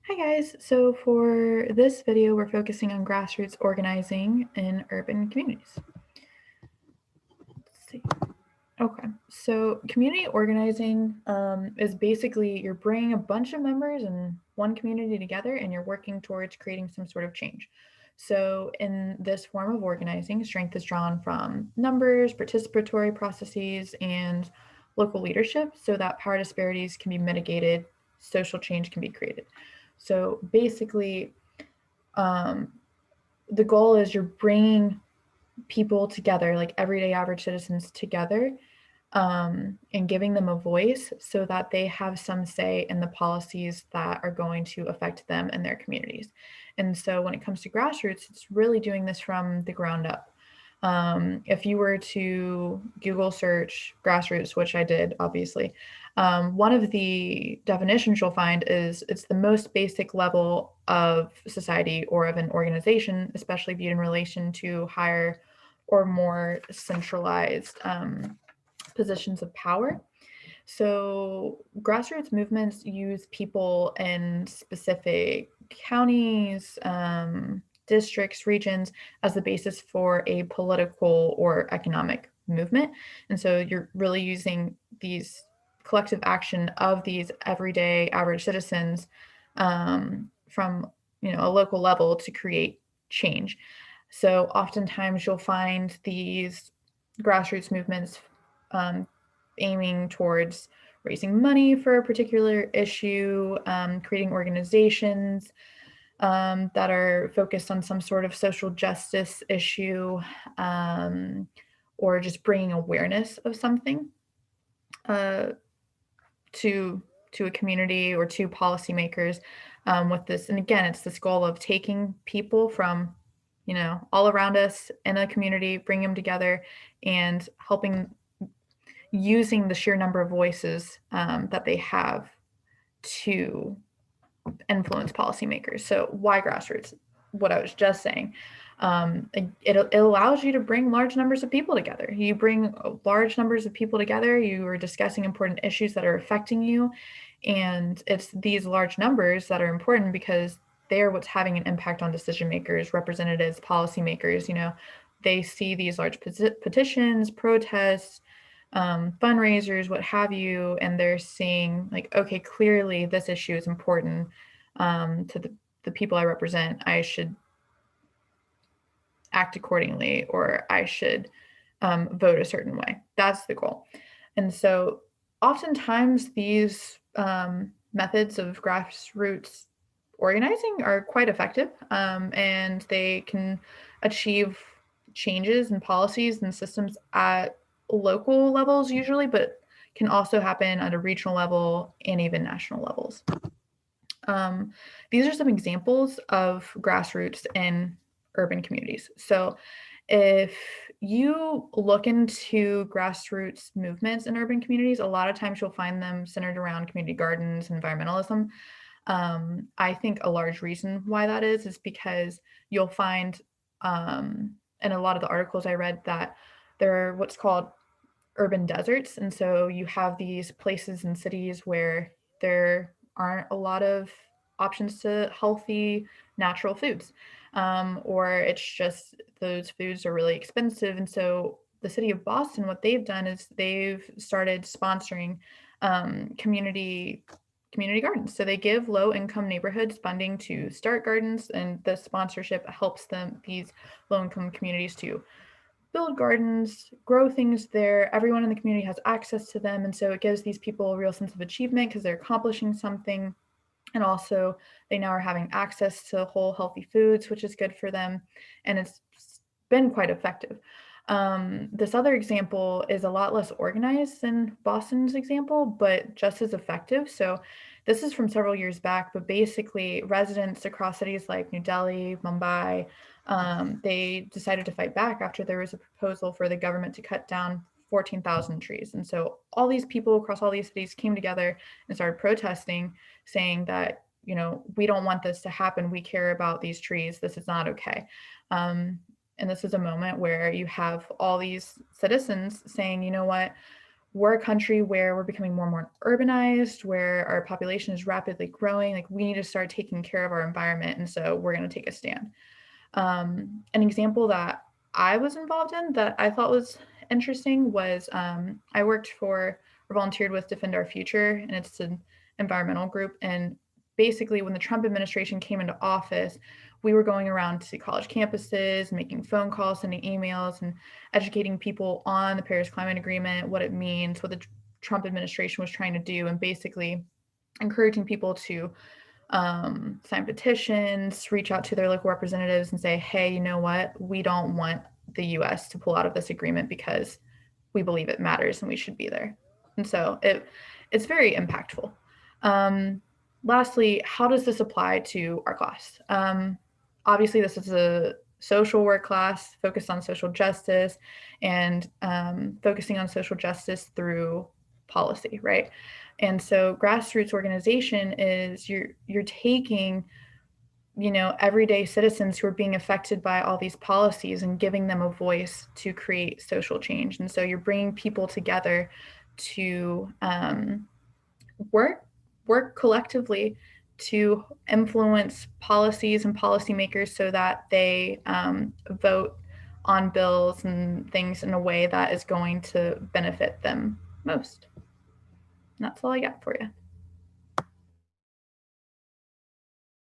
Hi guys, so for this video we're focusing on grassroots organizing in urban communities. Let's see. Okay, so community organizing is basically you're bringing a bunch of members in one community together and you're working towards creating some sort of change. So in this form of organizing, strength is drawn from numbers, participatory processes, and local leadership so that power disparities can be mitigated, social change can be created. So basically, um, the goal is you're bringing people together, like everyday average citizens together, and giving them a voice so that they have some say in the policies that are going to affect them and their communities. And so when it comes to grassroots, it's really doing this from the ground up. If you were to Google search grassroots, which I did, obviously, one of the definitions you'll find is it's the most basic level of society or of an organization, especially viewed in relation to higher or more centralized positions of power. So grassroots movements use people in specific counties, districts, regions as the basis for a political or economic movement. And so you're really using these collective action of these everyday average citizens from a local level to create change. So oftentimes you'll find these grassroots movements um, aiming towards raising money for a particular issue, creating organizations that are focused on some sort of social justice issue, um, or just bringing awareness of something uh, to a community or to policymakers with this. And again, it's this goal of taking people from all around us in a community, bring them together, and helping using the sheer number of voices that they have to influence policymakers. So why grassroots? What I was just saying. It allows you to bring large numbers of people together. You bring large numbers of people together. You are discussing important issues that are affecting you. And it's these large numbers that are important because they're what's having an impact on decision makers, representatives, policymakers. They see these large petitions, protests, fundraisers, what have you, and they're seeing like, okay, clearly this issue is important to the people I represent. I should act accordingly, or I should vote a certain way. That's the goal. And so oftentimes these methods of grassroots organizing are quite effective, and they can achieve changes in policies and systems at local levels usually, but can also happen at a regional level and even national levels. Um, these are some examples of grassroots in urban communities. So if you look into grassroots movements in urban communities, a lot of times you'll find them centered around community gardens, environmentalism. I think a large reason why that is because you'll find in a lot of the articles I read that there are what's called urban deserts. And so you have these places in cities where there aren't a lot of options to healthy, natural foods. Or it's just those foods are really expensive. And so the city of Boston, what they've done is they've started sponsoring community gardens. So they give low income neighborhoods funding to start gardens, and the sponsorship helps these low income communities to build gardens, grow things there. Everyone in the community has access to them. And so it gives these people a real sense of achievement because they're accomplishing something. And also, they now are having access to whole, healthy foods, which is good for them. And it's been quite effective. This other example is a lot less organized than Boston's example, but just as effective. So this is from several years back, but basically residents across cities like New Delhi, Mumbai, they decided to fight back after there was a proposal for the government to cut down 14,000 trees. And so all these people across all these cities came together and started protesting, saying that, we don't want this to happen. We care about these trees. This is not okay. And this is a moment where you have all these citizens saying, you know what, we're a country where we're becoming more and more urbanized, where our population is rapidly growing. Like, we need to start taking care of our environment. And so we're going to take a stand. An example that I was involved in that I thought was interesting was I worked for or volunteered with Defend Our Future, and it's an environmental group. And basically, when the Trump administration came into office, we were going around to college campuses, making phone calls, sending emails, and educating people on the Paris Climate Agreement, what it means, what the Trump administration was trying to do, and basically encouraging people to sign petitions, reach out to their local representatives and say, hey, you know what? We don't want the US to pull out of this agreement because we believe it matters and we should be there. And so it's very impactful. Um, Lastly, how does this apply to our class? Obviously, this is a social work class focused on social justice and focusing on social justice through policy, right? And so grassroots organization is you're taking, you know, everyday citizens who are being affected by all these policies and giving them a voice to create social change. And so you're bringing people together to work work collectively to influence policies and policymakers so that they vote on bills and things in a way that is going to benefit them most. And that's all I got for you.